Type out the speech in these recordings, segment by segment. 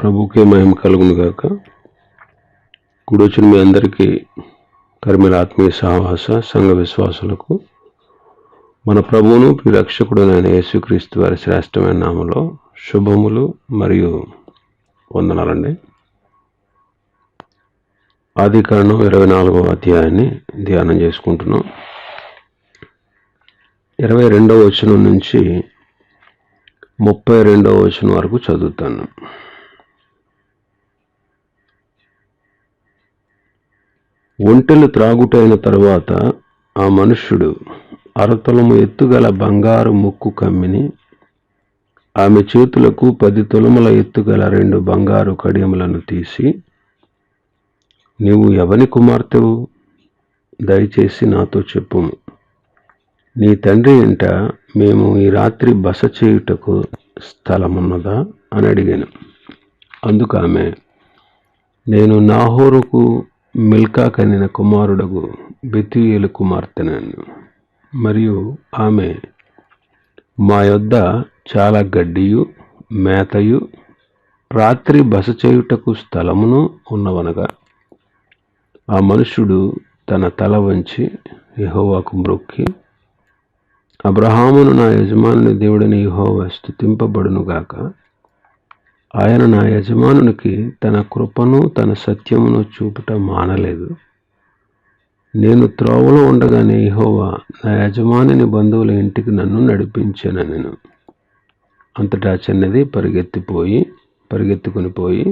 ప్రభుకే మహిమ కలుగును గాక. కూడొచ్చిన మీ అందరికీ కర్మల ఆత్మీయ సహవాస సంఘ విశ్వాసులకు మన ప్రభువును రక్షకుడునైన యేసుక్రీస్తు వారి శ్రేష్టమైన నామములో శుభములు మరియు వందనాలండి. ఆదికాండం 24వ అధ్యాయాన్ని ధ్యానం చేసుకుంటున్నాం. 22వ వచనం నుంచి 32వ వచనం వరకు చదువుతాను. ఒంటెలు త్రాగుటైన తరువాత ఆ మనుష్యుడు అరతులము ఎత్తుగల బంగారు ముక్కు కమ్మిని, ఆమె చేతులకు 10 తులముల ఎత్తుగల 2 బంగారు కడియములను తీసి, నీవు ఎవని కుమార్తెవు? దయచేసి నాతో చెప్పుము. నీ తండ్రి ఇంట మేము ఈ రాత్రి బస చేయుటకు స్థలమున్నదా అని అడిగాను. అందుకు ఆమె, నేను నాహోరుకు మిల్కా కనిన కుమారుడగు బెతూయేలు కుమార్తెనను. మరియు ఆమె, మా యొద్ద చాలా గడ్డియు మేతయు రాత్రి బస చేయుటకు స్థలమును ఉన్నవనగా, ఆ మనుష్యుడు తన తల వంచి యెహోవాకు మ్రొక్కి, అబ్రహామును నా యజమానుని దేవుడని యెహోవా స్తుతింపబడునుగాక. ఆయన నా యజమానునికి తన కృపను తన సత్యమును చూపుట మానలేదు. నేను త్రోవలో ఉండగానే యెహోవా నా యజమానుని బంధువుల ఇంటికి నన్ను నడిపించెననెను. అంతటా చిన్నది పరిగెత్తుకుని పోయి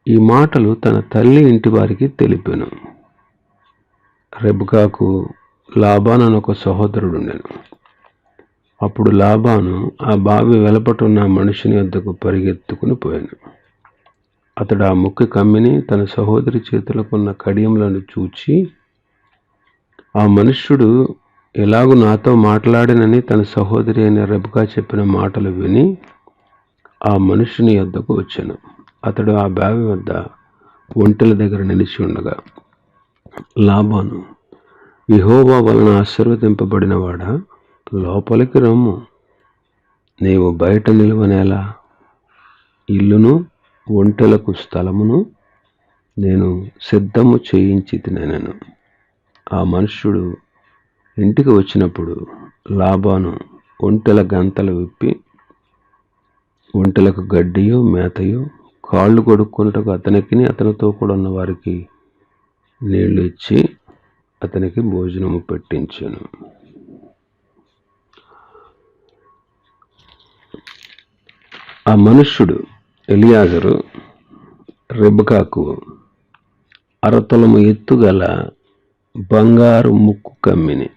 ఈ మాటలు తన తల్లి ఇంటి వారికి తెలిపెను. రెబెకాకు లాబాను అను ఒక సహోదరుడుండెను. అప్పుడు లాబాను ఆ బావి వెలపటున్న మనుషుని వద్దకు పరిగెత్తుకుని పోయాను. అతడు ఆ ముక్కు కమ్మిని తన సహోదరి చేతులకున్న కడియములను చూచి, ఆ మనుష్యుడు ఎలాగూ నాతో మాట్లాడినని తన సహోదరి అయిన రెబెకా చెప్పిన మాటలు విని ఆ మనుష్యుని వద్దకు వచ్చాను. అతడు ఆ బావి వద్ద ఒంటెల దగ్గర నిలిచి ఉండగా, లాబాను, యెహోవా వలన ఆశీర్వదింపబడిన వాడా, లోపలికి రమ్ము. నీవు బయట నిలువనేలా? ఇల్లును ఒంటెలకు స్థలమును నేను సిద్ధము చేయించితినెను. ఆ మనుష్యుడు ఇంటికి వచ్చినప్పుడు లాబాను ఒంటెల గంతలు విప్పి, ఒంటెలకు గడ్డియు మేతయు కాళ్ళు కొడుక్కున్నటకు అతనికి అతనితో కూడా ఉన్న వారికి నీళ్లు ఇచ్చి అతనికి భోజనము పెట్టించాను. ఆ మనుష్యుడు ఎలియాజరు రెబెకాకు అరతులము ఎత్తుగల బంగారు ముక్కు కమ్మిని,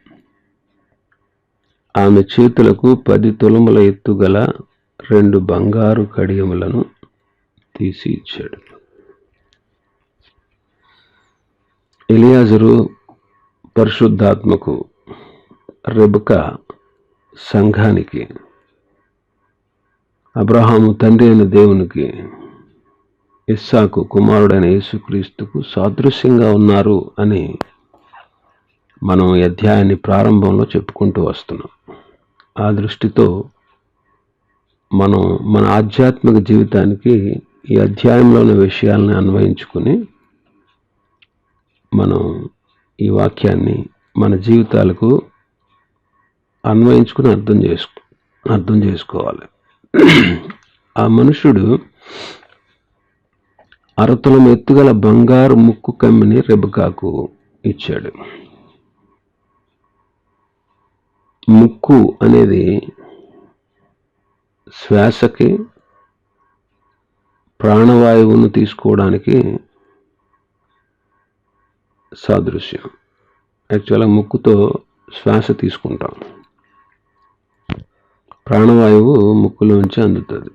ఆమె చేతులకు 10 తులముల ఎత్తుగల 2 బంగారు కడియములను తీసి ఇచ్చాడు. ఎలియాజరు పరిశుద్ధాత్మకు, రెబెకా సంఘానికి, అబ్రహాము తండ్రి అయిన దేవునికి, ఇస్సాకు కుమారుడైన యేసుక్రీస్తుకు సాదృశ్యంగా ఉన్నారు అని మనం ఈ అధ్యాయాన్ని ప్రారంభంలో చెప్పుకుంటూ వస్తున్నాం. ఆ దృష్టితో మనం మన ఆధ్యాత్మిక జీవితానికి ఈ అధ్యాయంలోని విషయాలను అన్వయించుకుని మనం ఈ వాక్యాన్ని మన జీవితాలకు అన్వయించుకుని అర్థం చేసుకోవాలి. ఆ మనుషుడు అరతులం ఎత్తుగల బంగారు ముక్కు కమ్మిని రెబెకాకు ఇచ్చాడు. ముక్కు అనేది శ్వాసకి, ప్రాణవాయువును తీసుకోవడానికి సాదృశ్యం. యాక్చువల్గా ముక్కుతో శ్వాస తీసుకుంటాం, ప్రాణవాయువు ముక్కులోంచి అందుతుంది.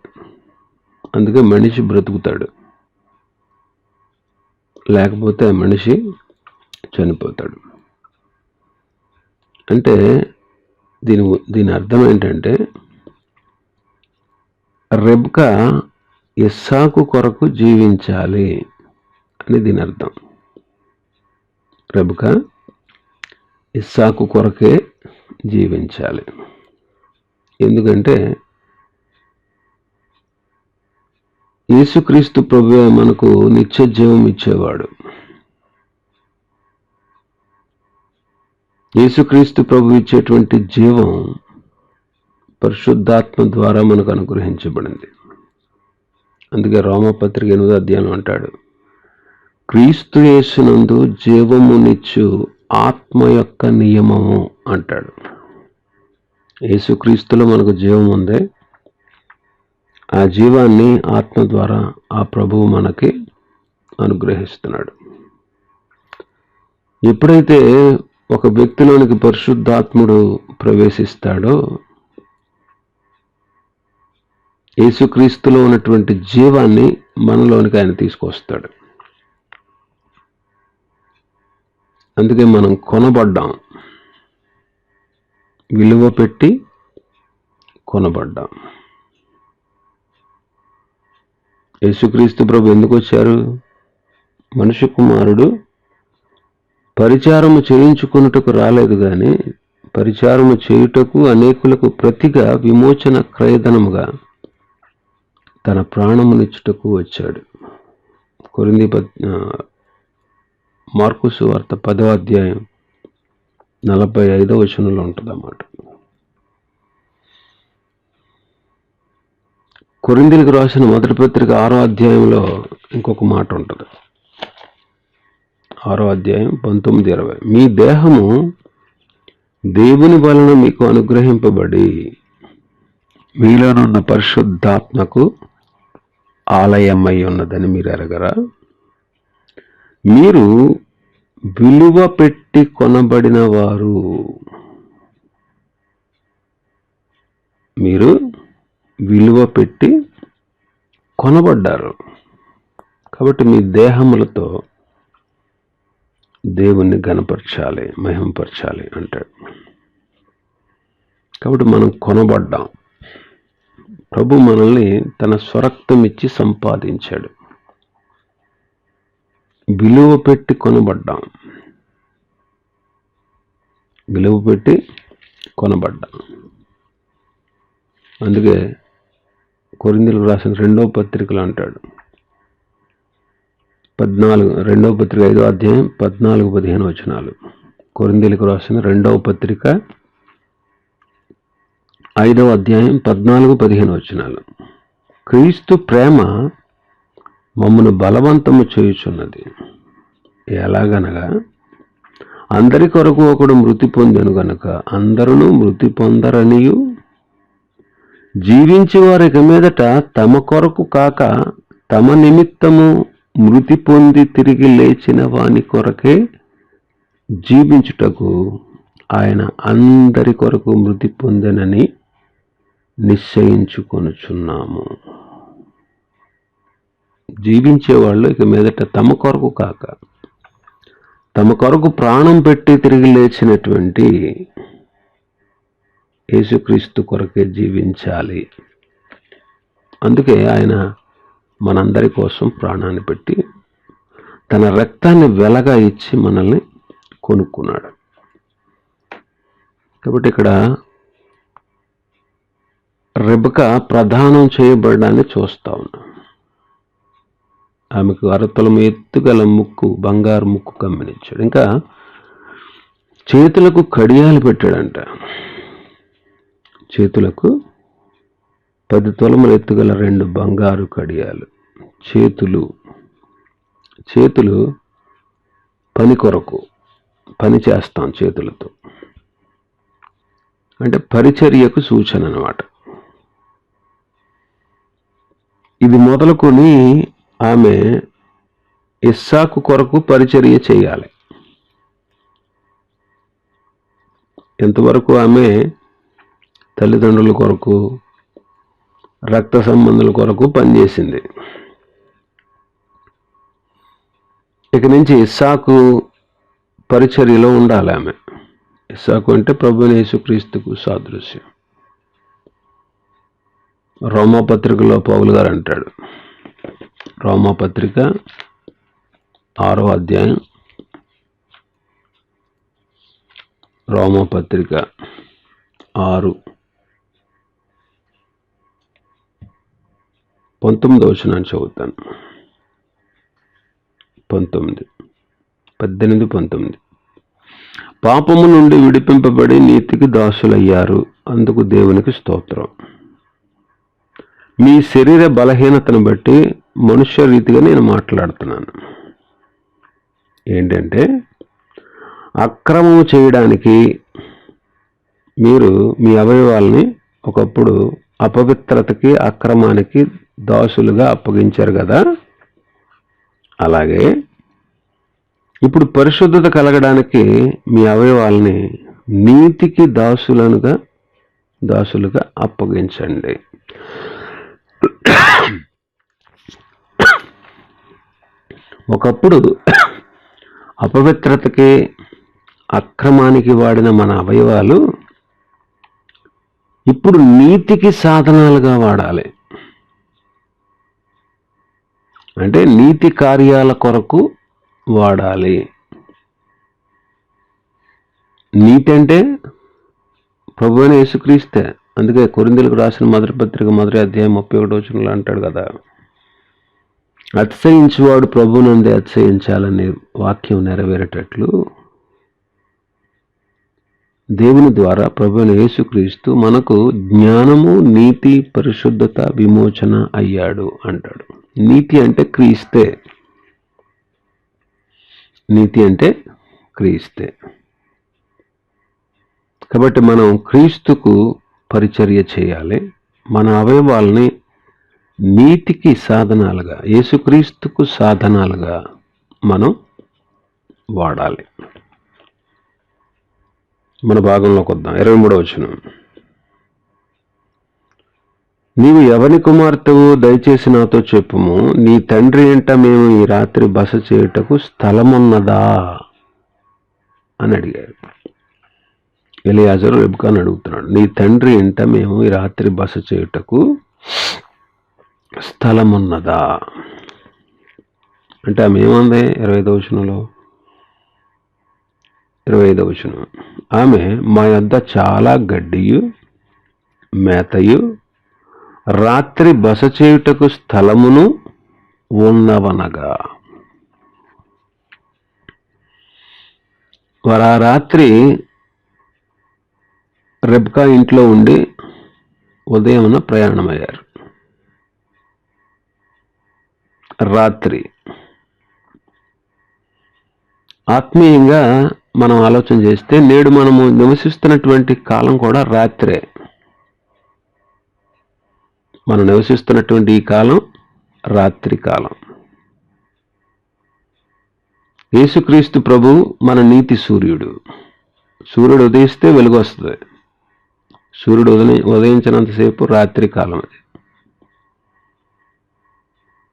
అందుకే మనిషి బ్రతుకుతాడు, లేకపోతే మనిషి చనిపోతాడు. అంటే దీని అర్థం ఏంటంటే, రెబెకా ఇస్సాకు కొరకు జీవించాలి అని దీని అర్థం. రెబెకా ఇస్సాకు కొరకే జీవించాలి. ఎందుకంటే యేసుక్రీస్తు ప్రభువే మనకు నిత్య జీవం ఇచ్చేవాడు. యేసుక్రీస్తు ప్రభు ఇచ్చేటువంటి జీవం పరిశుద్ధాత్మ ద్వారా మనకు అనుగ్రహించబడింది. అందుకే రోమపత్రిక 8వ అధ్యాయం అంటాడు, క్రీస్తు యేసునందు జీవమునిచ్చు ఆత్మ యొక్క నియమము అంటాడు. యేసుక్రీస్తులో మనకు జీవం ఉంది. ఆ జీవాన్ని ఆత్మ ద్వారా ఆ ప్రభువు మనకి అనుగ్రహిస్తున్నాడు. ఎప్పుడైతే ఒక వ్యక్తిలోనికి పరిశుద్ధాత్ముడు ప్రవేశిస్తాడో యేసుక్రీస్తులో ఉన్నటువంటి జీవాన్ని మనలోనికి ఆయన తీసుకొస్తాడు. అందుకే మనం కొనబడ్డాం, విలువ పెట్టి కొనబడ్డాం. యేసుక్రీస్తు ప్రభు ఎందుకు వచ్చారు? మనుష్య కుమారుడు పరిచారము చేయించుకొనుటకు రాలేదు గాని పరిచారము చేయుటకు అనేకులకు ప్రతిగా విమోచన క్రయధనముగా తన ప్రాణమునిచ్చుటకు వచ్చాడు. మార్కు సువార్త 10వ అధ్యాయం 45వ వచనంలో ఉంటుంది అన్నమాట. కొరింథీయులకు రాసిన మొదటి పత్రిక 6వ అధ్యాయంలో ఇంకొక మాట ఉంటుంది. 6వ అధ్యాయం 19-20. మీ దేహము దేవుని వలన మీకు అనుగ్రహింపబడి మీలోనున్న పరిశుద్ధాత్మకు ఆలయమై ఉన్నదని మీరు ఎరగరా? మీరు విలువ పెట్టి కొనబడిన వారు. మీరు విలువ పెట్టి కొనబడ్డారు. కాబట్టి మీ దేహములతో దేవుణ్ణి ఘనపరచాలి, మహిమపరచాలి అంటాడు. కాబట్టి మనం కొనబడ్డాం. ప్రభు మనల్ని తన స్వరక్తం ఇచ్చి సంపాదించాడు. విలువ పెట్టి కొనబడ్డాం. విలువ పెట్టి కొనబడ్డాం. అందుకే కొరింథీయులకు రాసిన 2వ పత్రికలో అంటాడు, 2వ పత్రిక 5వ అధ్యాయం 14-15 వచనాలు. కొరింథీయులకు రాసిన 2వ పత్రిక 5వ అధ్యాయం 14-15 వచనాలు. క్రీస్తు ప్రేమ మమ్మను బలవంతము చేయుచున్నది. ఎలాగనగా అందరి కొరకు ఒకడు మృతి పొందెను గనుక అందరూ మృతి పొందరనియు, జీవించే వారికి మీదట తమ కొరకు కాక తమ నిమిత్తము మృతి పొంది తిరిగి లేచిన వాని కొరకే జీవించుటకు ఆయన అందరి కొరకు మృతి పొందెనని నిశ్చయించుకొనుచున్నాము. జీవించేవాళ్ళు ఇక మీదట తమ కొరకు కాక తమ కొరకు ప్రాణం పెట్టి తిరిగి లేచినటువంటి యేసుక్రీస్తు కొరకే జీవించాలి. అందుకే ఆయన మనందరి కోసం ప్రాణాన్ని పెట్టి తన రక్తాన్ని వెలగా ఇచ్చి మనల్ని కొనుక్కున్నాడు. కాబట్టి ఇక్కడ రెబెకా ప్రదానం చేయబడడాన్ని చూస్తా ఉన్నాం. ఆమెకు అరతులము ఎత్తుగల ముక్కు, బంగారు ముక్కు కమ్మినిచ్చాడు. ఇంకా చేతులకు కడియాలు పెట్టాడంట. చేతులకు 10 తులముల ఎత్తుగల 2 బంగారు కడియాలు. చేతులు పని కొరకు పని చేస్తాం చేతులతో, అంటే పరిచర్యకు సూచన అన్నమాట. ఇది మొదలుకొని ఆమె ఇస్సాకు కొరకు పరిచర్య చేయాలి. ఎంతవరకు ఆమె తల్లిదండ్రుల కొరకు, రక్త సంబంధుల కొరకు పనిచేసింది. ఇక నుంచి ఇస్సాకు పరిచర్యలో ఉండాలి ఆమె. ఇస్సాకు అంటే ప్రభువైన యేసుక్రీస్తుకు సాదృశ్యం. రోమాపత్రికలో పౌలు గారు అంటాడు, రోమాపత్రిక 6వ అధ్యాయం, రోమాపత్రిక 6, 19వ వచనాన్ని చదువుతాను. 18. పాపము నుండి విడిపింపబడి నీతికి దాసులయ్యారు, అందుకు దేవునికి స్తోత్రం. మీ శరీర బలహీనతను బట్టి మనుష్య రీతిగా నేను మాట్లాడుతున్నాను. ఏంటంటే, అక్రమము చేయడానికి మీరు మీ అవయవాల్ని ఒకప్పుడు అపవిత్రతకి, అక్రమానికి దాసులుగా అప్పగించారు కదా. అలాగే ఇప్పుడు పరిశుద్ధత కలగడానికి మీ అవయవాల్ని నీతికి దాసులుగా అప్పగించండి. ఒకప్పుడు అపవిత్రతకి, అక్రమానికి వాడిన మన అవయవాలు ఇప్పుడు నీతికి సాధనాలుగా వాడాలి. అంటే నీతి కార్యాల కొరకు వాడాలి. నీతి అంటే ప్రభువైన యేసుక్రీస్తే. అందుకే కొరింథీయులకు రాసిన మొదటి పత్రిక 1వ అధ్యాయం 31వ వచనంలో అంటాడు కదా, అతిశయించువాడు ప్రభువునందే అతిశయించాలనే వాక్యం నెరవేరేటట్లు దేవుని ద్వారా ప్రభువైన యేసుక్రీస్తు మనకు జ్ఞానము, నీతి, పరిశుద్ధత, విమోచన అయ్యాడు అంటాడు. నీతి అంటే క్రీస్తే. నీతి అంటే క్రీస్తే. కాబట్టి మనం క్రీస్తుకు పరిచర్య చేయాలి. మన అవయవాల్ని నీతికి సాధనాలుగా, యేసుక్రీస్తుకు సాధనాలుగా మనం వాడాలి. మన భాగంలోకి వద్దాం. 23వ వచనం. నీవు ఎవని కుమార్తెవు, దయచేసి నాతో చెప్పుము. నీ తండ్రి ఇంట మేము ఈ రాత్రి బస చేయుటకు స్థలమున్నదా అని అడిగారు. ఎలియాజరు రెబ్కాను అడుగుతున్నాడు, నీ తండ్రి ఇంట మేము ఈ రాత్రి బస చేయుటకు స్థలమున్నదా అంటే ఆమె ఏముంది? 25వ వచనంలో 25వ వచనం. ఆమె, మా యొద్ద చాలా గడ్డియు మేతయు రాత్రి బస చేయుటకు స్థలమును ఉన్నవనగా. వారు ఆ రాత్రి రెబ్కా ఇంట్లో ఉండి ఉదయమున ప్రయాణమయ్యారు. రాత్రి ఆత్మీయంగా మనం ఆలోచన చేస్తే నేడు మనము నివసిస్తున్నటువంటి కాలం కూడా రాత్రే. మనం నివసిస్తున్నటువంటి ఈ కాలం రాత్రి కాలం. యేసుక్రీస్తు ప్రభు మన నీతి సూర్యుడు. సూర్యుడు ఉదయిస్తే వెలుగు వస్తుంది. సూర్యుడు ఉదయించినంతసేపు రాత్రి కాలం అది.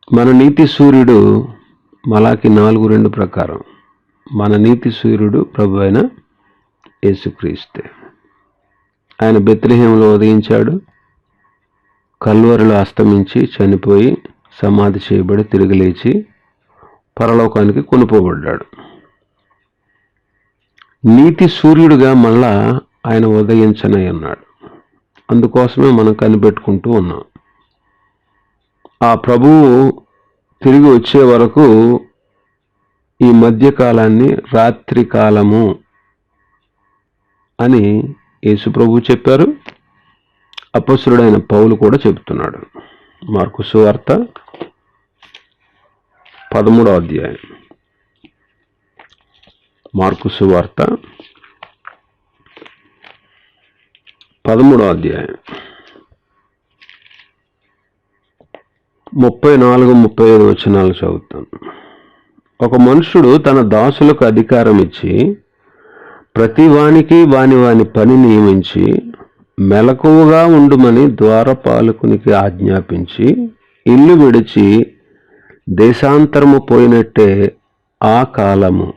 మన నీతి సూర్యుడు మలాకి 4:2 ప్రకారం మన నీతి సూర్యుడు ప్రభు అయిన యేసుక్రీస్తే. ఆయన బెత్లెహేములో ఉదయించాడు, కల్వరిలో అస్తమించి చనిపోయి సమాధి చేయబడి తిరిగి లేచి పరలోకానికి కొనుపోబడ్డాడు. నీతి సూర్యుడిగా మళ్ళా ఆయన ఉదయించనై ఉన్నాడు. అందుకోసమే మనం కనిపెట్టుకుంటూ ఉన్నాం. ఆ ప్రభువు తిరిగి వచ్చే వరకు ఈ మధ్యకాలాన్ని రాత్రి కాలము అని యేసు ప్రభు చెప్పారు. అపొస్తలుడైన పౌలు కూడా చెబుతున్నాడు. మార్కు సువార్త 13వ అధ్యాయం. మార్కు సువార్త 13వ అధ్యాయం 34-35 వచనాలు చదువుతాను. ఒక మనుషుడు తన దాసులకు అధికారం ఇచ్చి ప్రతి వానికి వాని పని నియమించి మెలకువగా ఉండుమని ద్వారపాలకునికి ఆజ్ఞాపించి ఇల్లు విడిచి దేశాంతరము పోయినట్టే ఆ కాలము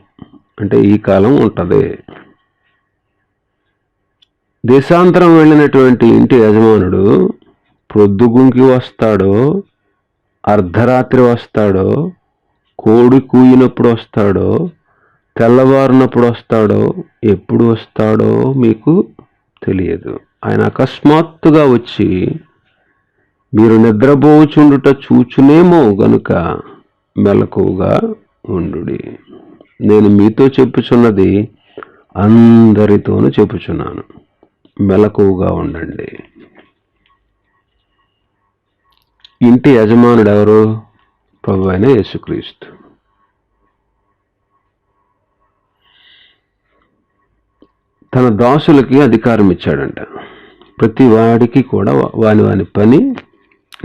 అంటే ఈ కాలం ఉంటుంది. దేశాంతరం వెళ్ళినటువంటి ఇంటి యజమానుడు ప్రొద్దుగుంకి వస్తాడో, అర్ధరాత్రి వస్తాడో, కోడి కూయినప్పుడు వస్తాడో, తెల్లవారినప్పుడు వస్తాడో, ఎప్పుడు వస్తాడో మీకు తెలియదు. ఆయన అకస్మాత్తుగా వచ్చి మీరు నిద్రపోచుండుట చూచునేమో గనుక మెలకువగా ఉండుడి. నేను మీతో చెప్పుచున్నది అందరితోనూ చెప్పుచున్నాను, మెలకువగా ఉండండి. ఇంటి యజమానుడు ఎవరు? ప్రభువైన అయిన యేసుక్రీస్తు. తన దాసులకి అధికారం ఇచ్చాడంట. ప్రతి వాడికి కూడా వాని పని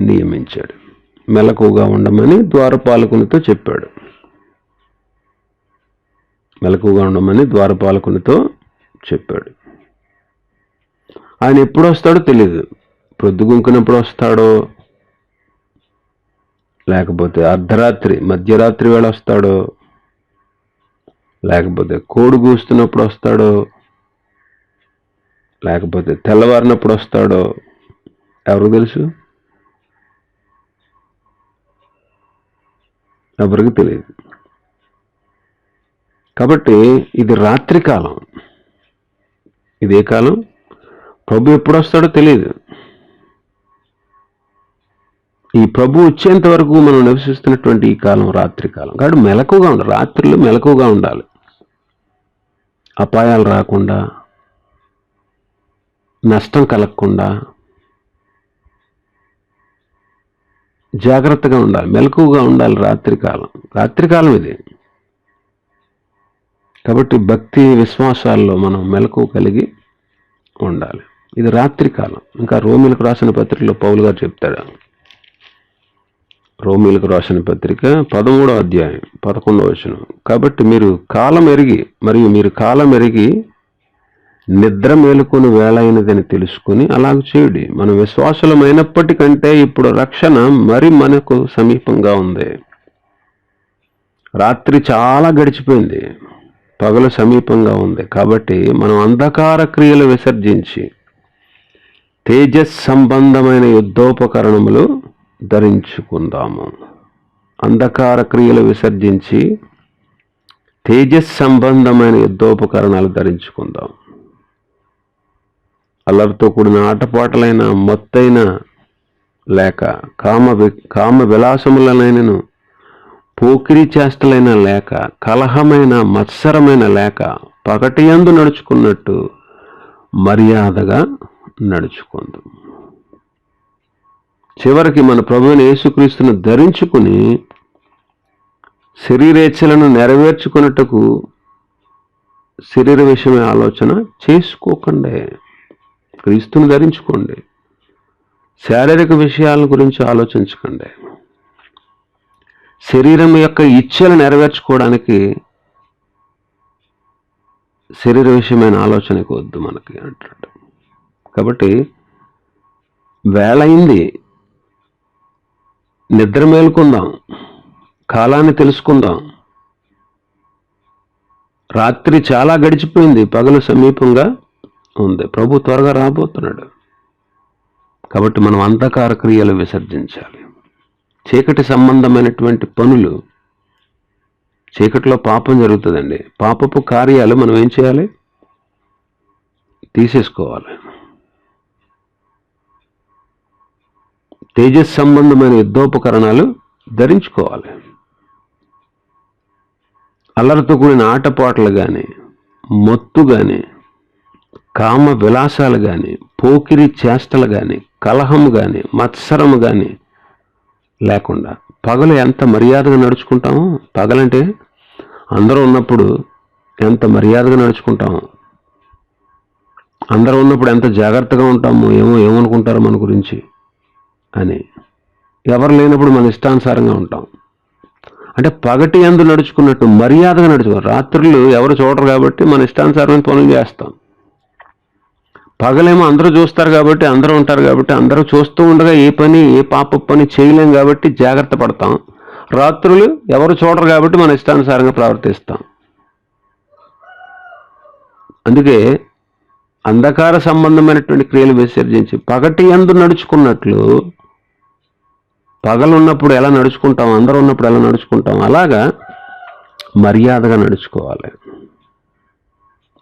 నియమించాడు. మెలకువగా ఉండమని ద్వారపాలకునితో చెప్పాడు. మెలకువగా ఉండమని ద్వారపాలకునితో చెప్పాడు. ఆయన ఎప్పుడు వస్తాడో తెలియదు. ప్రొద్దుగుంకుని ఎప్పుడు వస్తాడో, లేకపోతే అర్ధరాత్రి మధ్యరాత్రి వేళ వస్తాడో, లేకపోతే కోడి కూస్తున్నప్పుడు వస్తాడో, లేకపోతే తెల్లవారినప్పుడు వస్తాడో ఎవరికి తెలుసు? ఎవరికి తెలియదు. కాబట్టి ఇది రాత్రి కాలం. ఇదే కాలం. ప్రభు ఎప్పుడు వస్తాడో తెలియదు. ఈ ప్రభు వచ్చేంత వరకు మనం నివసిస్తున్నటువంటి ఈ కాలం రాత్రి కాలం. కాబట్టి మెలకుగా ఉండాలి. రాత్రులు మెలకుగా ఉండాలి. అపాయాలు రాకుండా, నష్టం కలగకుండా జాగ్రత్తగా ఉండాలి, మెలకుగా ఉండాలి. రాత్రికాలం ఇది. కాబట్టి భక్తి విశ్వాసాల్లో మనం మెలకువ కలిగి ఉండాలి. ఇది రాత్రికాలం. ఇంకా రోమీలకు రాసిన పత్రికలో పౌలు గారు చెప్తాడు. రోమీలకు రాసిన పత్రిక 13వ అధ్యాయం 11వ వచనం. కాబట్టి మీరు కాలం ఎరిగి నిద్ర మేలుకొని వేళ అయినదని తెలుసుకుని అలాగ చేయుడి. మనం విశ్వాసులమైనప్పటికంటే ఇప్పుడు రక్షణ మరి మనకు సమీపంగా ఉంది. రాత్రి చాలా గడిచిపోయింది, పగలు సమీపంగా ఉంది. కాబట్టి మనం అంధకార క్రియలు విసర్జించి తేజస్ సంబంధమైన యుద్ధోపకరణములు ధరించుకుందాము. అంధకార క్రియలు విసర్జించి తేజస్ సంబంధమైన యుద్ధోపకరణాలు ధరించుకుందాం. అల్లరితో కూడిన ఆటపాటలైన, మొత్తైన లేక కామ విలాసములనైనను, పోకిరి చేష్టలైన లేక, కలహమైన మత్సరమైన లేక, పగటియందు నడుచుకున్నట్టు మర్యాదగా నడుచుకుందు. చివరికి మన ప్రభువైన యేసుక్రీస్తును ధరించుకుని శరీరేచ్ఛలను నెరవేర్చుకున్నట్టుకు శరీర విషయమే ఆలోచన చేసుకోకండి. క్రీస్తుని ధరించుకోండి. శారీరక విషయాల గురించి ఆలోచించకండి. శరీరం యొక్క ఇచ్ఛలు నెరవేర్చుకోవడానికి శరీర విషయమైన ఆలోచనకు వద్దు మనకి అంటాడు. కాబట్టి వేళయింది, నిద్ర మేలుకుందాం, కాలాన్ని తెలుసుకుందాం. రాత్రి చాలా గడిచిపోయింది, పగలు సమీపంగా ఉంది. ప్రభు త్వరగా రాబోతున్నాడు. కాబట్టి మనం అంధకార క్రియలు విసర్జించాలి. చీకటి సంబంధమైనటువంటి పనులు, చీకటిలో పాపం జరుగుతుందండి. పాపపు కార్యాలు మనం ఏం చేయాలి? తీసేసుకోవాలి. తేజస్ సంబంధమైన యుద్ధోపకరణాలు ధరించుకోవాలి. అల్లరితో కూడిన ఆటపాటలు కానీ, మొత్తు కానీ, కామ విలాసాలు కానీ, పోకిరి చేష్టలు కానీ, కలహము కానీ, మత్సరము కానీ లేకుండా పగలు ఎంత మర్యాదగా నడుచుకుంటామో, పగలంటే అందరూ ఉన్నప్పుడు ఎంత మర్యాదగా నడుచుకుంటాము, అందరూ ఉన్నప్పుడు ఎంత జాగ్రత్తగా ఉంటాము, ఏమనుకుంటారో మన గురించి అని. ఎవరు లేనప్పుడు మన ఇష్టానుసారంగా ఉంటాం. అంటే పగటి యందు నడుచుకున్నట్టు మర్యాదగా నడుచుకోవాలి. రాత్రులు ఎవరు చూడరు కాబట్టి మన ఇష్టానుసారమైన పనులు చేస్తాం. పగలేమో అందరూ చూస్తారు కాబట్టి, అందరూ ఉంటారు కాబట్టి, అందరూ చూస్తూ ఉండగా ఏ పాప పని చేయలేం కాబట్టి జాగ్రత్త పడతాం. రాత్రులు ఎవరు చూడరు కాబట్టి మన ఇష్టానుసారంగా ప్రవర్తిస్తాం. అందుకే అంధకార సంబంధమైనటువంటి క్రియలు విసర్జించి పగటి యందు నడుచుకున్నట్లు, పగలున్నప్పుడు ఎలా నడుచుకుంటాం, అందరూ ఉన్నప్పుడు ఎలా నడుచుకుంటాం, అలాగా మర్యాదగా నడుచుకోవాలి.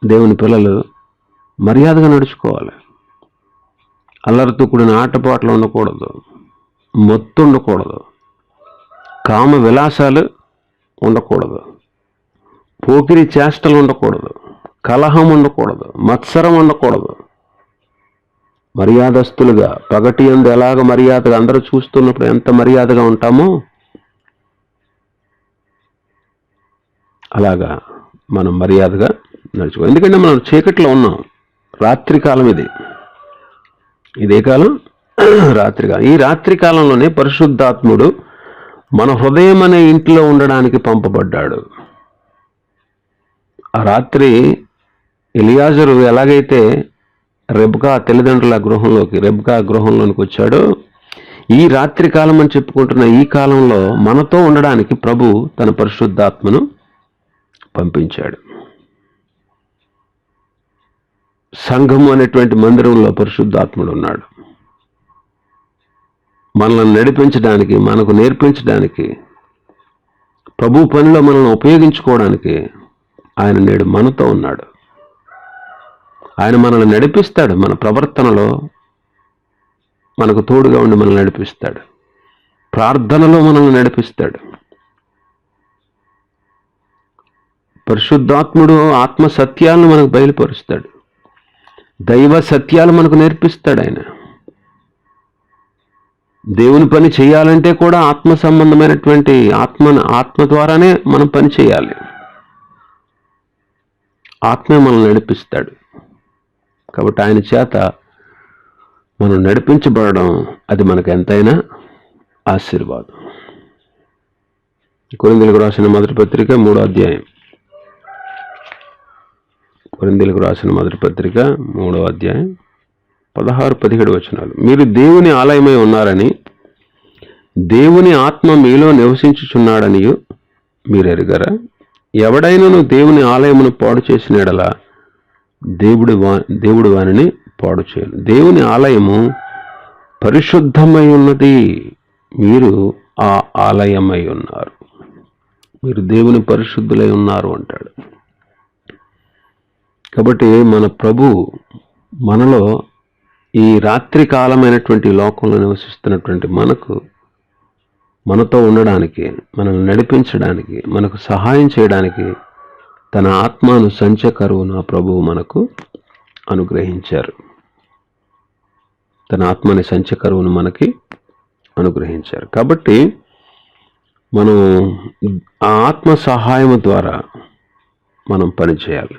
దేవుని పిల్లలు మర్యాదగా నడుచుకోవాలి. అల్లరితో కూడిన ఆటపాటలు ఉండకూడదు. మత్తు ఉండకూడదు, కామ విలాసాలు ఉండకూడదు, పోకిరి చేష్టలు ఉండకూడదు, కలహం ఉండకూడదు, మత్సరం ఉండకూడదు. మర్యాదస్తులుగా పగటి యందు ఎలాగ మర్యాదగా అందరూ చూస్తున్నప్పుడు ఎంత మర్యాదగా ఉంటామో అలాగా మనం మర్యాదగా నడుచుకో. ఎందుకంటే మనం చీకట్లో ఉన్నాం, రాత్రి కాలం ఇదే కాలం రాత్రికాలం. ఈ రాత్రి కాలంలోనే పరిశుద్ధాత్ముడు మన హృదయం అనే ఇంట్లో ఉండడానికి పంపబడ్డాడు. ఆ రాత్రి ఎలియాజరు ఎలాగైతే రెబ్కా తల్లిదండ్రుల రెబ్కా గృహంలోనికి వచ్చాడో, ఈ రాత్రి కాలం అని చెప్పుకుంటున్న ఈ కాలంలో మనతో ఉండడానికి ప్రభు తన పరిశుద్ధాత్మను పంపించాడు. సంఘము అనేటువంటి మందిరంలో పరిశుద్ధాత్ముడు ఉన్నాడు. మనల్ని నడిపించడానికి, మనకు నేర్పించడానికి, ప్రభు పనిలో మనల్ని ఉపయోగించుకోవడానికి ఆయన నేడు మనతో ఉన్నాడు. ఆయన మనల్ని నడిపిస్తాడు. మన ప్రవర్తనలో మనకు తోడుగా ఉండి మనల్ని నడిపిస్తాడు. ప్రార్థనలో మనల్ని నడిపిస్తాడు. పరిశుద్ధాత్ముడు ఆత్మ సత్యాలను మనకు బయలుపరుస్తాడు. దైవ సత్యాలు మనకు నేర్పిస్తాడు. ఆయన దేవుని పని చేయాలంటే కూడా ఆత్మ సంబంధమైనటువంటి ఆత్మ ద్వారానే మనం పని చేయాలి. ఆత్మే మనల్ని నడిపిస్తాడు. కాబట్టి ఆయన చేత మనం నడిపించబడడం అది మనకు ఎంతైనా ఆశీర్వాదం. కొరింథీయులకు రాసిన మొదటి పత్రిక 3వ అధ్యాయం. కొరింథీయులకు రాసిన మొదటి పత్రిక 3వ అధ్యాయం 16-17 వచనాలు. మీరు దేవుని ఆలయమై ఉన్నారని, దేవుని ఆత్మ మీలో నివసించుచున్నాడని మీరు ఎరుగరా? ఎవడైనను దేవుని ఆలయమును పాడు చేసిన యెడల దేవుడు వానిని పాడు చేయను. దేవుని ఆలయము పరిశుద్ధమై ఉన్నది, మీరు ఆ ఆలయమై ఉన్నారు. మీరు దేవుని పరిశుద్ధులై ఉన్నారు అంటాడు. కాబట్టి మన ప్రభు మనలో ఈ రాత్రి కాలమైనటువంటి లోకంలో నివసిస్తున్నటువంటి మనతో ఉండడానికి, మనల్ని నడిపించడానికి, మనకు సహాయం చేయడానికి తన ఆత్మను సంచకరువును ఆ ప్రభువు మనకు అనుగ్రహించారు. తన ఆత్మని సంచకరువును మనకి అనుగ్రహించారు. కాబట్టి మనం ఆ ఆత్మ సహాయము ద్వారా మనం పనిచేయాలి.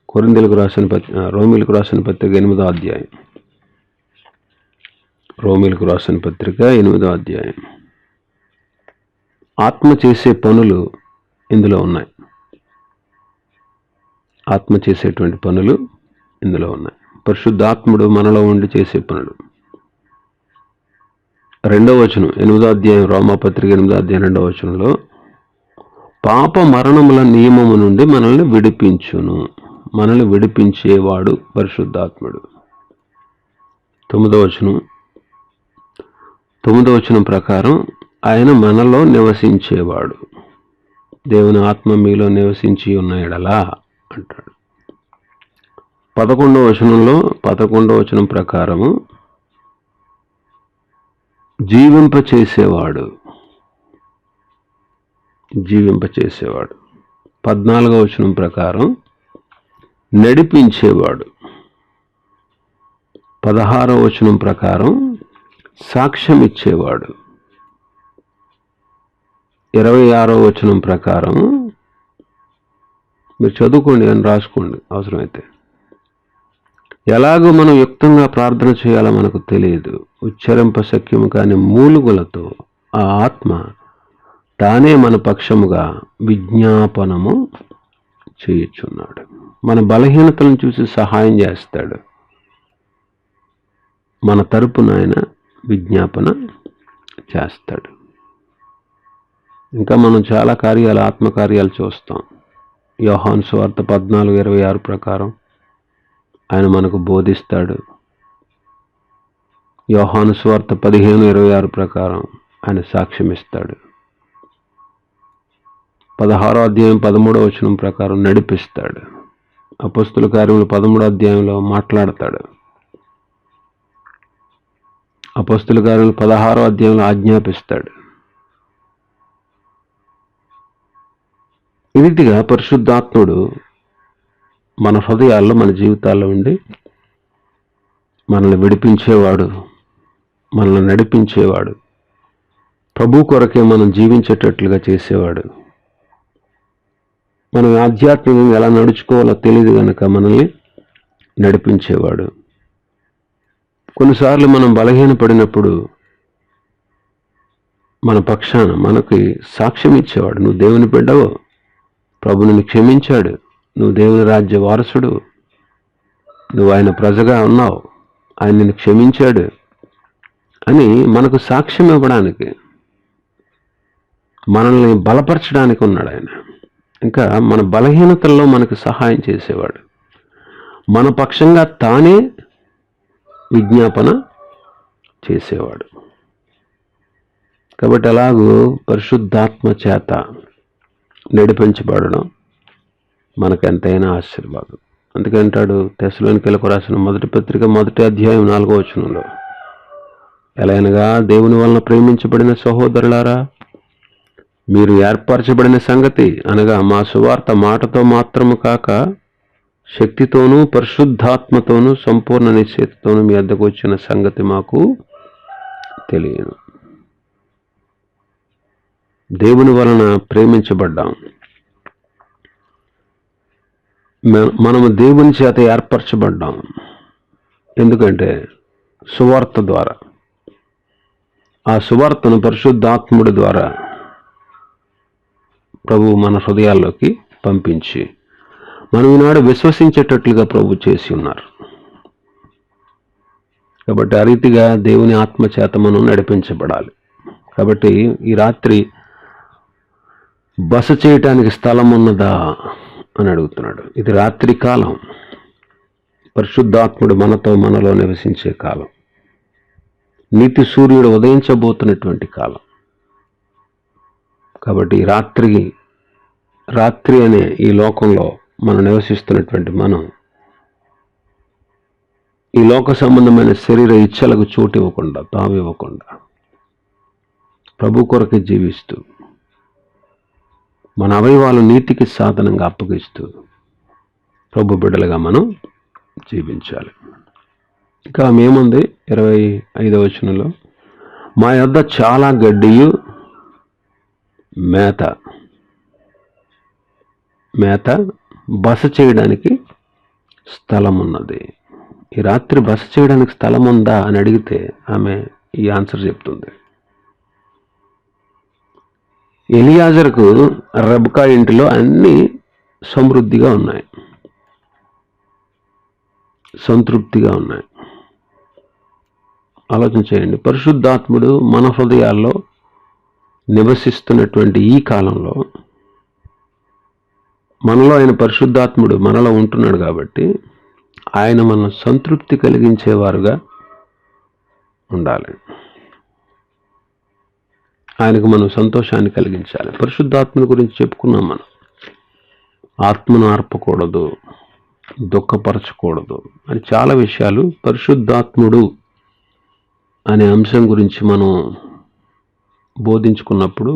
రోమీయులకు రాసిన పత్రిక 8వ అధ్యాయం. రోమీయులకు రాసిన పత్రిక 8వ అధ్యాయం. ఆత్మ చేసే పనులు ఇందులో ఉన్నాయి. ఆత్మ చేసేటువంటి పనులు ఇందులో ఉన్నాయి. పరిశుద్ధాత్ముడు మనలో ఉండి చేసే పనులు. 2వ వచనం 8వ అధ్యాయం, రోమాపత్రిక 8వ అధ్యాయం 2వ వచనంలో, పాప మరణముల నియమము నుండి మనల్ని విడిపించును. మనల్ని విడిపించేవాడు పరిశుద్ధాత్ముడు. 9వ వచనం ప్రకారం ఆయన మనలో నివసించేవాడు. దేవుని ఆత్మ మీలో నివసించి ఉన్న యెడల అంటాడు. 11వ వచనం ప్రకారము జీవింపచేసేవాడు. 14వ వచనం ప్రకారం నడిపించేవాడు. 16వ వచనం ప్రకారం సాక్ష్యం ఇచ్చేవాడు. 26వ వచనం ప్రకారం, మీరు చదువుకోండి అని రాసుకోండి అవసరమైతే, ఎలాగో మనం యుక్తంగా ప్రార్థన చేయాలో మనకు తెలియదు, ఉచ్చరింప శక్యము కాని మూలుగులతో ఆ ఆత్మ తానే మన పక్షముగా విజ్ఞాపనము చేయుచున్నాడు. మన బలహీనతలను చూసి సహాయం చేస్తాడు. మన తరపున ఆయన విజ్ఞాపన చేస్తాడు. ఇంకా మనం చాలా కార్యాలు, ఆత్మకార్యాలు చూస్తాం. యోహాను సువార్త 14:26 ప్రకారం ఆయన మనకు బోధిస్తాడు. యోహాను సువార్త 15:26 ప్రకారం ఆయన సాక్ష్యం ఇస్తాడు. 16వ అధ్యాయం 13వ వచనం ప్రకారం నడిపిస్తాడు. అపొస్తలుల కార్యములు 13వ అధ్యాయంలో మాట్లాడతాడు. అపొస్తలుల కార్యములు 16వ అధ్యాయంలో ఆజ్ఞాపిస్తాడు. ఈ రీతిగా పరిశుద్ధాత్ముడు మన హృదయాల్లో, మన జీవితాల్లో ఉండి మనల్ని విడిపించేవాడు, మనల్ని నడిపించేవాడు, ప్రభు కొరకే మనం జీవించేటట్లుగా చేసేవాడు. మనం ఆధ్యాత్మికంగా ఎలా నడుచుకోవాలో తెలియదు కనుక మనల్ని నడిపించేవాడు. కొన్నిసార్లు మనం బలహీనపడినప్పుడు మన పక్షాన మనకి సాక్ష్యం ఇచ్చేవాడు. నువ్వు దేవుని బిడ్డవు, ప్రభు నిన్ను క్షమించాడు, నువ్వు దేవుని రాజ్య వారసుడు, నువ్వు ఆయన ప్రజగా ఉన్నావు, ఆయన నిన్ను క్షమించాడు అని మనకు సాక్ష్యం ఇవ్వడానికి, మనల్ని బలపరచడానికి ఉన్నాడు ఆయన. ఇంకా మన బలహీనతల్లో మనకు సహాయం చేసేవాడు. మన పక్షంగా తానే విజ్ఞాపన చేసేవాడు. కాబట్టి అలాగూ పరిశుద్ధాత్మ చేత నడిపించబడడం మనకు ఎంతైనా ఆశీర్వాదం. అందుకంటాడు తెస్సలోనికీయులకు రాసిన మొదటి పత్రిక 1వ అధ్యాయం 4వ వచనంలో, ఎలాగనగా దేవుని వలన ప్రేమించబడిన సహోదరులారా, మీరు ఏర్పరచబడిన సంగతి అనగా మా సువార్త మాటతో మాత్రము కాక శక్తితోనూ పరిశుద్ధాత్మతోనూ సంపూర్ణ నిశ్చయతతోనూ మీ వద్దకు వచ్చిన సంగతి మాకు తెలియను. దేవుని వలన ప్రేమించబడ్డాం. మనము దేవుని చేత ఏర్పరచబడ్డాం. ఎందుకంటే సువార్త ద్వారా, ఆ సువార్తను పరిశుద్ధాత్ముడి ద్వారా ప్రభు మన హృదయాల్లోకి పంపించి మనం ఈనాడు విశ్వసించేటట్లుగా ప్రభు చేసి ఉన్నారు. కాబట్టి ఆ రీతిగా దేవుని ఆత్మ చేత మనం నడిపించబడాలి. కాబట్టి ఈ రాత్రి బస చేయటానికి స్థలం ఉన్నదా అని అడుగుతున్నాడు. ఇది రాత్రి కాలం, పరిశుద్ధాత్ముడు మనలో నివసించే కాలం, నీతి సూర్యుడు ఉదయించబోతున్నటువంటి కాలం. కాబట్టి రాత్రి అనే ఈ లోకంలో మనం నివసిస్తున్నటువంటి మనం ఈ లోక సంబంధమైన శరీర ఇచ్చలకు చోటు ఇవ్వకుండా, తావివ్వకుండా ప్రభు కొరకు జీవిస్తూ మన అవయవాలు నీతికి సాధనంగా అప్పగిస్తూ ప్రభు బిడ్డలుగా మనం జీవించాలి. ఇంకా మేముంది 25వ వచనంలో, మా యొద్ద చాలా గడ్డియు మేత బస చేయడానికి స్థలం ఉన్నది. ఈ రాత్రి బస చేయడానికి స్థలం ఉందా అని అడిగితే ఆమె ఈ ఆన్సర్ చెప్తుంది. ఎలియాజరుకు రెబకా ఇంటిలో అన్నీ సమృద్ధిగా ఉన్నాయి, సంతృప్తిగా ఉన్నాయి. ఆలోచన చేయండి. పరిశుద్ధాత్ముడు మన హృదయాల్లో నివసిస్తున్నటువంటి ఈ కాలంలో మనలో ఆయన పరిశుద్ధాత్ముడు మనలో ఉంటున్నాడు కాబట్టి ఆయన మనం సంతృప్తి కలిగించేవారుగా ఉండాలి. ఆయనకు మనం సంతోషాన్ని కలిగించాలి. పరిశుద్ధాత్మని గురించి చెప్పుకున్నాం. మనం ఆత్మను ఆర్పకూడదు, దుఃఖపరచకూడదు అని చాలా విషయాలు పరిశుద్ధాత్ముడు అనే అంశం గురించి మనం బోధించుకున్నప్పుడు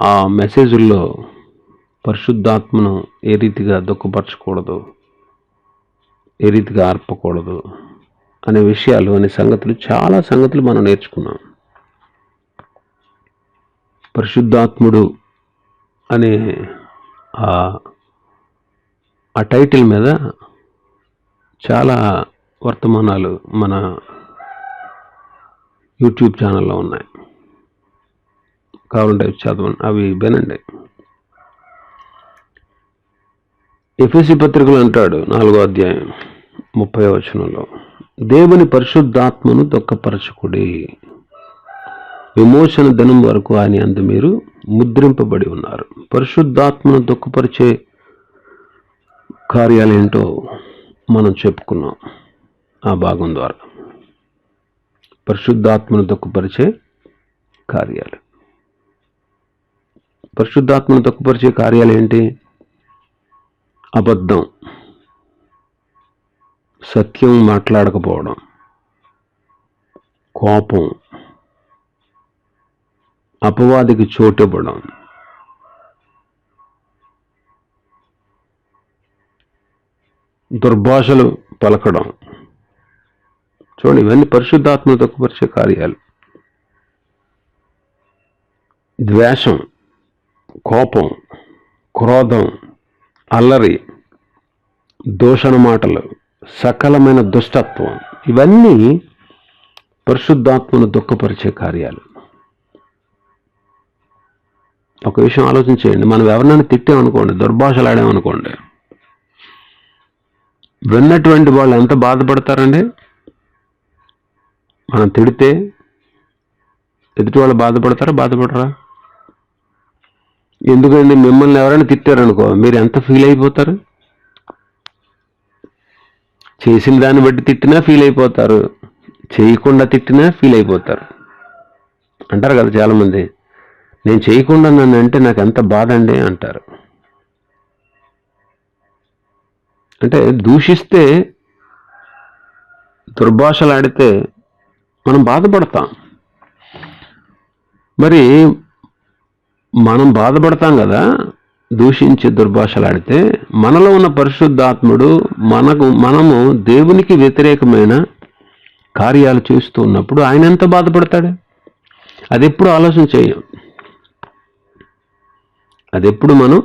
ఆ మెసేజ్ల్లో పరిశుద్ధాత్మను ఏ రీతిగా దుఃఖపరచకూడదు, ఏ రీతిగా ఆర్పకూడదు అనే విషయాలు, అనే సంగతులు, చాలా సంగతులు మనం నేర్చుకున్నాం. పరిశుద్ధాత్ముడు అనే ఆ టైటిల్ మీద చాలా వర్తమానాలు మన యూట్యూబ్ ఛానల్లో ఉన్నాయి. కావాలంటే చదవండి, అవి వినండి. ఎఫెసీ పత్రికలు అంటాడు 4వ అధ్యాయం 30వ వచనంలో, దేవుని పరిశుద్ధాత్మను దుఃఖపరచకుడి, విమోచన దినం వరకు ఆయన యందు మీరు ముద్రింపబడి ఉన్నారు. పరిశుద్ధాత్మను దుఃఖపరిచే కార్యాలు ఏంటో మనం చెప్పుకున్నాం ఆ భాగం ద్వారా. పరిశుద్ధాత్మను దుఃఖపరిచే కార్యాలు, పరిశుద్ధాత్మను దుఃఖపరిచే కార్యాలు ఏంటి? అబద్ధం, సత్యం మాట్లాడకపోవడం, కోపం, అపవాదికి చోటివ్వడం, దుర్భాషలు పలకడం. చూడండి, ఇవన్నీ పరిశుద్ధాత్మను దుఃఖపరిచే కార్యాలు. ద్వేషం, కోపం, క్రోధం, అల్లరి, దూషణ మాటలు, సకలమైన దుష్టత్వం, ఇవన్నీ పరిశుద్ధాత్మను దుఃఖపరిచే కార్యాలు. ఒక విషయం ఆలోచించేయండి, మనం ఎవరినైనా తిట్టామనుకోండి, దుర్భాషలాడామనుకోండి, విన్నటువంటి వాళ్ళు ఎంత బాధపడతారండి? మనం తిడితే ఎదుటి వాళ్ళు బాధపడరా? ఎందుకండి, మిమ్మల్ని ఎవరైనా తిట్టారనుకో, మీరు ఎంత ఫీల్ అయిపోతారు? చేసిన దాన్ని బట్టి తిట్టినా ఫీల్ అయిపోతారు, చేయకుండా తిట్టినా ఫీల్ అయిపోతారు. అంటారు కదా చాలామంది, నేను చేయకుండా నన్ను అంటే నాకు ఎంత బాధ అండి అంటారు. అంటే దూషిస్తే, దుర్భాషలాడితే మనం బాధపడతాం. మరి మనం బాధపడతాం కదా, దూషించి దుర్భాషలాడితే. మనలో ఉన్న పరిశుద్ధాత్ముడు మనము దేవునికి వ్యతిరేకమైన కార్యాలు చేస్తూ ఉన్నప్పుడు ఆయన ఎంత బాధపడతాడు? అదెప్పుడు ఆలోచన చేయం. మనం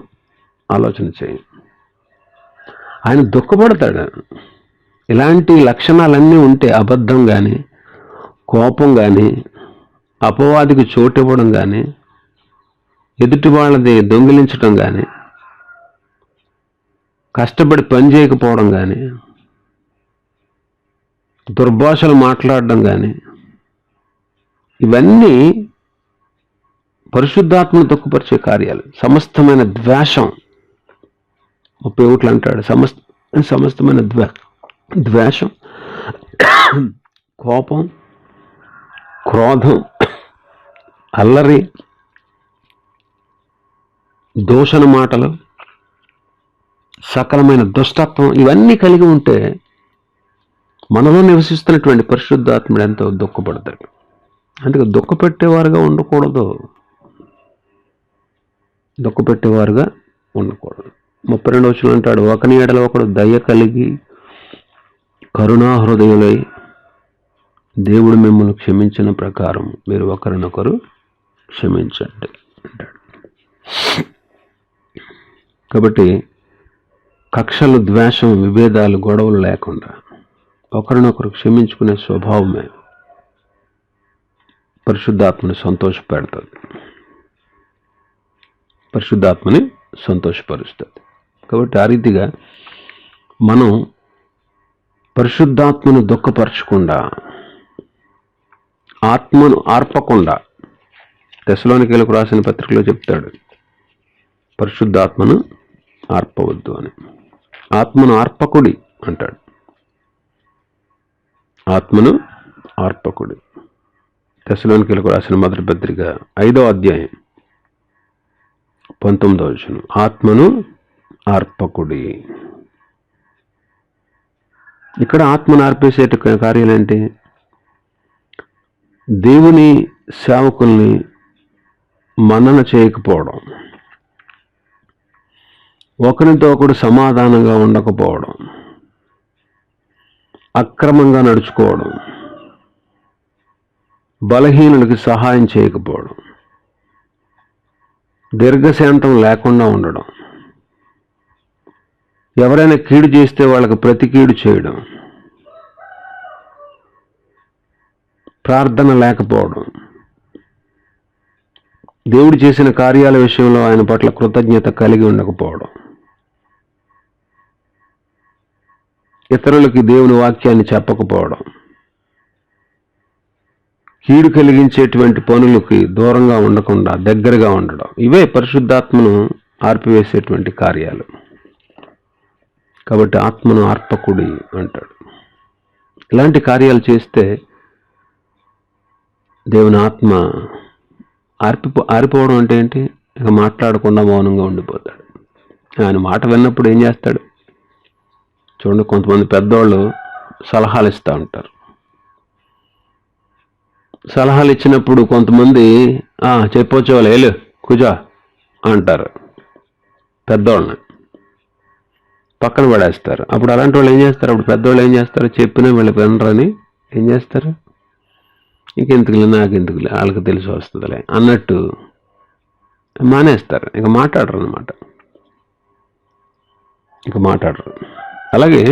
ఆలోచన చేయం. ఆయన దుఃఖపడతాడు. ఇలాంటి లక్షణాలన్నీ ఉంటే, అబద్ధం కానీ, కోపం కానీ, అపవాదికి చోటు ఇవ్వడం కానీ, ఎదుటి వాళ్ళది దొంగిలించడం కానీ, కష్టపడి పని చేయకపోవడం కానీ, దుర్భాషలు మాట్లాడడం కానీ, ఇవన్నీ పరిశుద్ధాత్మను దుఃఖపరిచే కార్యాలు. సమస్తమైన ద్వేషం, 31 అంటాడు, సమస్తమైన ద్వేషం, కోపం, క్రోధం, అల్లరి, దూషణ మాటలు, సకలమైన దుష్టత్వం, ఇవన్నీ కలిగి ఉంటే మనలో నివసిస్తున్నటువంటి పరిశుద్ధాత్ముడు ఎంతో దుఃఖపడతాడు. అందుకే దుఃఖపెట్టేవారుగా ఉండకూడదు. 32 వచనం అంటాడు, ఒకని ఎడల ఒకడు దయ కలిగి కరుణా హృదయులై దేవుడు మిమ్మల్ని క్షమించిన ప్రకారం మీరు ఒకరినొకరు క్షమించండి అంటాడు. కాబట్టి కక్షలు, ద్వేషం, విభేదాలు, గొడవలు లేకుండా ఒకరినొకరు క్షమించుకునే స్వభావమే పరిశుద్ధాత్మని సంతోషపరుస్తుంది. కాబట్టి ఆ రీతిగా మనం పరిశుద్ధాత్మను దుఃఖపరచకుండా, ఆత్మను ఆర్పకుండా, తెస్సలోనికీయులకు రాసిన పత్రికలో చెప్తాడు, పరిశుద్ధాత్మను ఆర్పవద్దు అని. ఆత్మను ఆర్పకుడి అంటాడు. ఆత్మను ఆర్పకుడి. తెస్సలోనికీయులకు రాసిన మొదటి పత్రిక 5వ అధ్యాయం 19వ వచనం, ఆత్మను ఆర్పకుడి. ఇక్కడ ఆత్మను ఆర్పేసే కార్యాలేంటి? దేవుని సేవకుల్ని మన్నన చేయకపోవడం, ఒకరితో ఒకడు సమాధానంగా ఉండకపోవడం, అక్రమంగా నడుచుకోవడం, బలహీనులకి సహాయం చేయకపోవడం, దీర్ఘశాంతం లేకుండా ఉండడం, ఎవరైనా కీడు చేస్తే వాళ్ళకి ప్రతి కీడు చేయడం, ప్రార్థన లేకపోవడం, దేవుడు చేసిన కార్యాల విషయంలో ఆయన పట్ల కృతజ్ఞత కలిగి ఉండకపోవడం, ఇతరులకి దేవుని వాక్యాన్ని చెప్పకపోవడం, కీడు కలిగించేటువంటి పనులకి దూరంగా ఉండకుండా దగ్గరగా ఉండడం, ఇవే పరిశుద్ధాత్మను ఆర్పివేసేటువంటి కార్యాలు. కాబట్టి ఆత్మను ఆర్పకుడి అంటాడు. ఇలాంటి కార్యాలు చేస్తే దేవుని ఆత్మ ఆరిపోవడం అంటే ఏంటి? ఇక మాట్లాడకుండా మౌనంగా ఉండిపోతాడు. ఆయన మాట విన్నప్పుడు ఏం చేస్తాడు? చూడండి, కొంతమంది పెద్దవాళ్ళు సలహాలు ఇస్తూ ఉంటారు. సలహాలు ఇచ్చినప్పుడు కొంతమంది చెప్పొచ్చే వాళ్ళు వెళ్ళు కూజా అంటారు, పెద్దవాళ్ళని పక్కన పడేస్తారు. అప్పుడు అలాంటి వాళ్ళు ఏం చేస్తారు, అప్పుడు పెద్దవాళ్ళు ఏం చేస్తారు, చెప్పినా వీళ్ళు వినరని ఏం చేస్తారు, ఇంకెందుకులే నాకెందుకులే వాళ్ళకి తెలిసి వస్తుందిలే అన్నట్టు మానేస్తారు, ఇక మాట్లాడరు అన్నమాట, ఇక మాట్లాడరు. అలాగే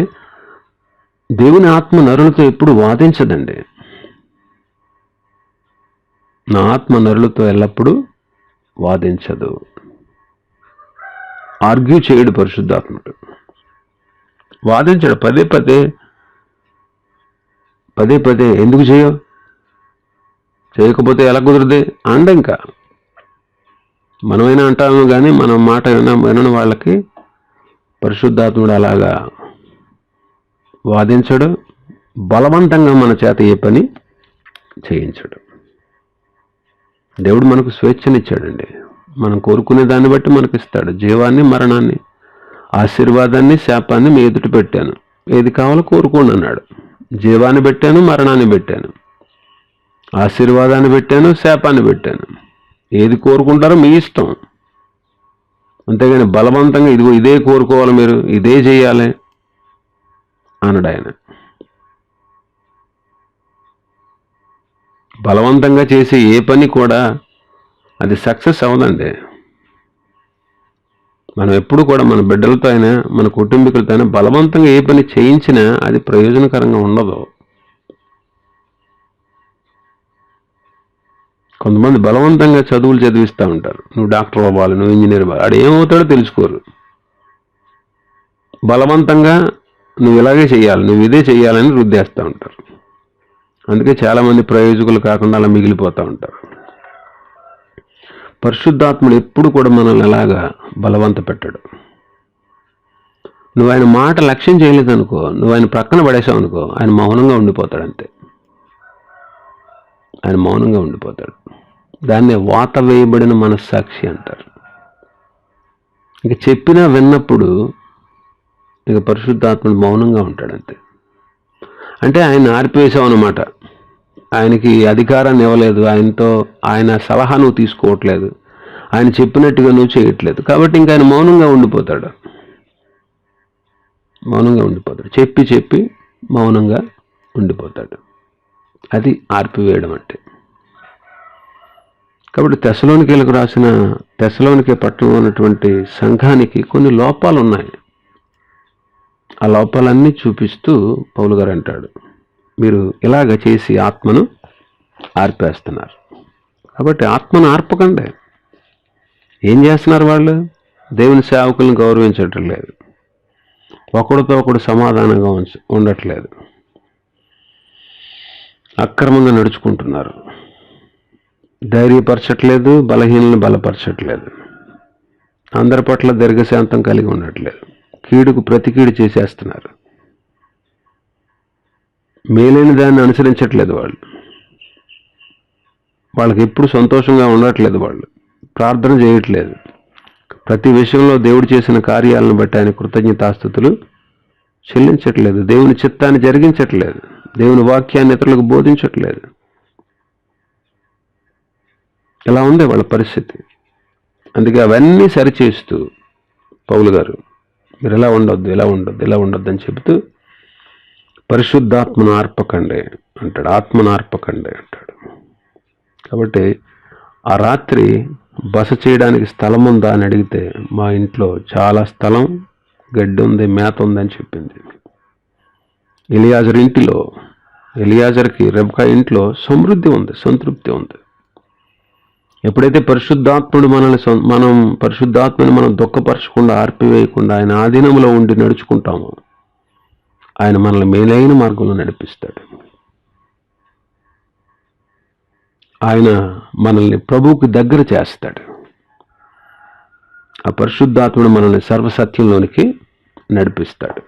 దేవుని ఆత్మ నరులతో ఎప్పుడు వాదించదండి. నా ఆత్మ నరులతో ఎల్లప్పుడూ వాదించదు, ఆర్గ్యూ చేయడు పరిశుద్ధాత్ముడు, వాదించడు. పదే పదే ఎందుకు చేయకపోతే ఎలా కుదురుది అండ. ఇంకా మనమైనా అంటాము కానీ మనం మాట వినని వాళ్ళకి పరిశుద్ధాత్ముడు అలాగా వాదించడు, బలవంతంగా మన చేత ఏ పని చేయించడు. దేవుడు మనకు స్వేచ్ఛనిచ్చాడండి, మనం కోరుకునే దాన్ని బట్టి మనకు ఇస్తాడు. జీవాన్ని, మరణాన్ని, ఆశీర్వాదాన్ని, శాపాన్ని మీ ఎదుట పెట్టాను, ఏది కావాలో కోరుకోండి అన్నాడు. జీవాన్ని పెట్టాను, మరణాన్ని పెట్టాను, ఆశీర్వాదాన్ని పెట్టాను, శాపాన్ని పెట్టాను. ఏది కోరుకుంటారో మీ ఇష్టం, అంతేగాని బలవంతంగా ఇదిగో ఇదే కోరుకోవాలి, మీరు ఇదే చేయాలి అన్నాడు ఆయన. బలవంతంగా చేసే ఏ పని కూడా అది సక్సెస్ అవ్వదండి. మనం ఎప్పుడు కూడా మన బిడ్డలతో అయినా మన కుటుంబీకులతో అయినా బలవంతంగా ఏ పని చేయించినా అది ప్రయోజనకరంగా ఉండదు. కొంతమంది బలవంతంగా చదువులు చదివిస్తూ ఉంటారు, నువ్వు డాక్టర్ అవ్వాలి, నువ్వు ఇంజనీర్ అవ్వాలి, ఆడు ఏమవుతాడో తెలుసుకోరు. బలవంతంగా నువ్వు ఇలాగే చేయాలి, నువ్వు ఇదే చేయాలని రుద్దేస్తూ ఉంటారు. అందుకే చాలామంది ప్రయోజకులు కాకుండా అలా మిగిలిపోతూ ఉంటారు. పరిశుద్ధాత్ముడు ఎప్పుడు కూడా మనల్ని ఎలాగా బలవంత పెట్టాడు. నువ్వు ఆయన మాట లక్ష్యం చేయలేదనుకో, నువ్వు ఆయన ప్రక్కన పడేసావు అనుకో, ఆయన మౌనంగా ఉండిపోతాడు. అంతే, ఆయన మౌనంగా ఉండిపోతాడు. దాన్నే వాత వేయబడిన మనస్సాక్షి అంటారు. ఇక చెప్పినా విన్నప్పుడు ఇక పరిశుద్ధాత్ముడు మౌనంగా ఉంటాడు. అంతే, అంటే ఆయన ఆర్పివేశావు అన్నమాట. ఆయనకి అధికారాన్ని ఇవ్వలేదు, ఆయన సలహా నువ్వు తీసుకోవట్లేదు, ఆయన చెప్పినట్టుగా నువ్వు చేయట్లేదు, కాబట్టి ఇంకా ఆయన మౌనంగా ఉండిపోతాడు. చెప్పి మౌనంగా ఉండిపోతాడు. అది ఆర్పివేయడం అంటే. కాబట్టి తెస్సలోనికీలకు రాసిన తెస్సలోనికే పట్టణంలో ఉన్నటువంటి సంఘానికి కొన్ని లోపాలు ఉన్నాయి. ఆ లోపాలన్నీ చూపిస్తూ పౌలు గారు అంటాడు, మీరు ఇలాగ చేసి ఆత్మను ఆర్పేస్తున్నారు. కాబట్టి ఆత్మను ఆర్పకండి. ఏం చేస్తున్నారు వాళ్ళు? దేవుని సేవకులను గౌరవించటం లేదు, ఒకడితో ఒకడు సమాధానంగా ఉండట్లేదు, అక్రమంగా నడుచుకుంటున్నారు, ధైర్యపరచట్లేదు, బలహీనలను బలపరచట్లేదు, అందరి పట్ల దీర్ఘశాంతం కలిగి ఉండట్లేదు, కీడుకు ప్రతి కీడు చేసేస్తున్నారు, మేలైన దాన్ని అనుసరించట్లేదు. వాళ్ళకి ఎప్పుడు సంతోషంగా ఉండట్లేదు, వాళ్ళు ప్రార్థన చేయట్లేదు, ప్రతి విషయంలో దేవుడు చేసిన కార్యాలను బట్టి ఆయన కృతజ్ఞతాస్తుతులు చెల్లించట్లేదు, దేవుని చిత్తాన్ని జరిగించట్లేదు, దేవుని వాక్యాన్ని ఇతరులకు బోధించట్లేదు. ఇలా ఉంది వాళ్ళ పరిస్థితి. అందుకే అవన్నీ సరిచేస్తూ పౌలు గారు మీరు ఇలా ఉండొద్దు అని చెబుతూ పరిశుద్ధాత్మను ఆర్పకండి అంటాడు, ఆత్మను ఆర్పకండి అంటాడు. కాబట్టి ఆ రాత్రి బస చేయడానికి స్థలం ఉందా అని అడిగితే మా ఇంట్లో చాలా స్థలం, గడ్డి ఉంది, మేత ఉందని చెప్పింది. ఎలియాజర్కి రెబ్కా ఇంట్లో సమృద్ధి ఉంది, సంతృప్తి ఉంది. ఎప్పుడైతే పరిశుద్ధాత్మని మనం దుఃఖపరచకుండా, ఆర్పివేయకుండా ఆయన ఆధీనంలో ఉండి నడుచుకుంటామో ఆయన మనల్ని మేలైన మార్గంలో నడిపిస్తాడు. ఆయన మనల్ని ప్రభువుకి దగ్గర చేస్తాడు. ఆ పరిశుద్ధాత్ముడు మనల్ని సర్వసత్యంలోనికి నడిపిస్తాడు.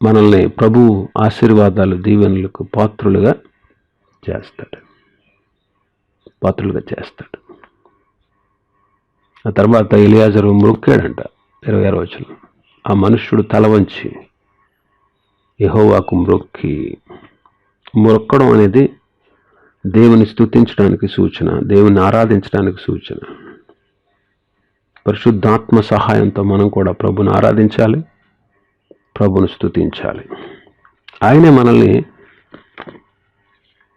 మనల్ని ప్రభు ఆశీర్వాదాలు, దీవెనలకు పాత్రులుగా చేస్తాడు. ఆ తర్వాత ఎలియాజరు మ్రొక్కాడంట. 26వ వచనం, ఆ మనుష్యుడు తల వంచి యెహోవాకు మ్రొక్కి మొక్కడం అనేది దేవుని స్తుతించడానికి సూచన, దేవుని ఆరాధించడానికి సూచన. పరిశుద్ధాత్మ సహాయంతో మనం కూడా ప్రభుని ఆరాధించాలి, ప్రభుని స్తుతించాలి. ఆయనే మనల్ని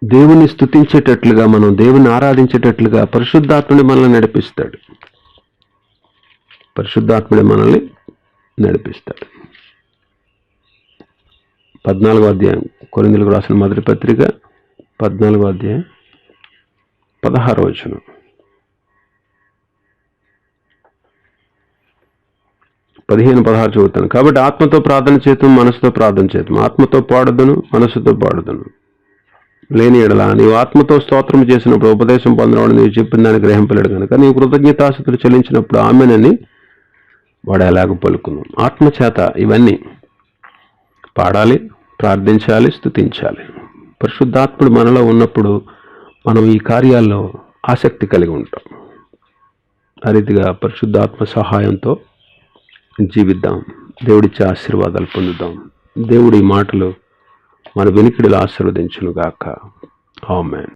దేవుని స్తుతించేటట్లుగా, మనం దేవుని ఆరాధించేటట్లుగా పరిశుద్ధాత్ముడే మనల్ని నడిపిస్తాడు. పరిశుద్ధాత్ముడే మనల్ని నడిపిస్తాడు. 14వ అధ్యాయం, కొరింథీయులకు రాసిన మొదటి పత్రిక 14వ అధ్యాయం 16వ వచనం. 15-16 చదువుతాను. కాబట్టి ఆత్మతో ప్రార్థన చేద్దాం, మనసుతో ప్రార్థన చేద్దాం. ఆత్మతో పాడుదును, మనసుతో పాడుదును. లేని ఎడల నీవు ఆత్మతో స్తోత్రం చేసినప్పుడు ఉపదేశం పొందినవాడు నీవు చెప్పిన దాన్ని గ్రహింపలేడు కనుక నీవు కృతజ్ఞతాస్తుతులు చెల్లించినప్పుడు ఆమెనని వాడు ఎలాగ పలుకును. ఆత్మచేత ఇవన్నీ పాడాలి, ప్రార్థించాలి, స్తుతించాలి. పరిశుద్ధాత్ముడు మనలో ఉన్నప్పుడు మనం ఈ కార్యాల్లో ఆసక్తి కలిగి ఉంటాం. ఆ రీతిగా పరిశుద్ధాత్మ సహాయంతో జీవిద్దాం. దేవుడిచ్చే ఆశీర్వాదాలు పొందుదాం. దేవుడి మాటలు మన వెనుకిడిలో ఆశీర్వదించును గాక. ఆమేన్.